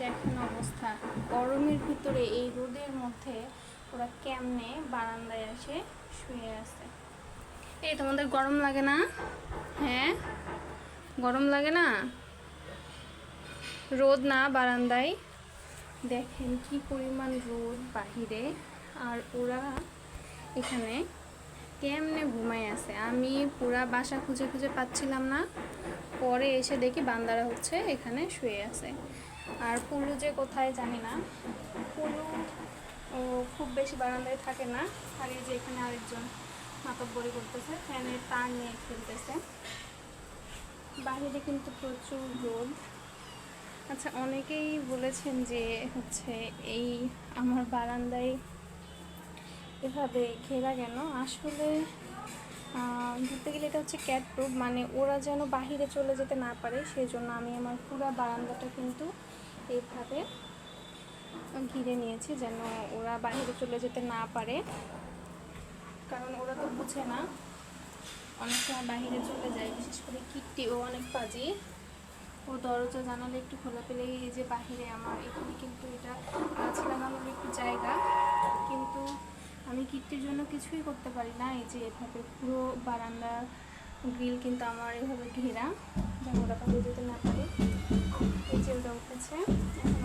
দেখেন অবস্থা, গরমের ভিতরে এই রোদের মধ্যে ওরা কেমনে বারান্দায় এসে শুয়ে আছে। এই তোমাদের গরম লাগে না? হ্যাঁ, গরম লাগে না? রোদ না বারান্দায়, দেখেন কি পরিমাণ রোদ বাহিরে, আর ওরা এখানে কেমনে ঘুমায় আছে। আমি পুরা বাসা খুঁজে খুঁজে পাচ্ছিলাম না, পরে এসে দেখি বান্দারা হচ্ছে এখানে শুয়ে আছে। আর পুলু যে কোথায় জানি না, পুলু ও খুব বেশি বারান্দায় থাকে না। আর এই যে এখানে আরেকজন মাতব্বরি করতেছে, ফ্যানের তার নিয়ে খেলতেছে। বাইরে কিন্তু প্রচুর রোদ। আচ্ছা, অনেকেই বলেছেন যে হচ্ছে এই আমার বারান্দায় এভাবে ঘেরা কেন। আসলে ধরতে গেলে এটা হচ্ছে ক্যাট প্রুফ, মানে ওরা যেন বাহিরে চলে যেতে না পারে, সেই জন্য আমি আমার পুরো বারান্দাটা কিন্তু এইভাবে ঘিরে নিয়েছি, যেন ওরা বাহিরে চলে যেতে না পারে। কারণ ওরা তো বুঝে না, অনেক সময় বাহিরে চলে যায়, বিশেষ করে কিট্টি, ও অনেক পাজি। ও দরজা জানালে একটু খোলা পেলেই এই যে বাহিরে, আমার এখানে কিন্তু এটা গাছ লাগানোর একটু জায়গা, কিন্তু আমি কিট্টির জন্য কিছুই করতে পারি না। এই যে এভাবে পুরো বারান্দা গ্রিল কিন্তু আমার এভাবে ঘেরা, যেন ওরা বাইরে যেতে না পারে। এই যে ওরা উঠেছে, এখন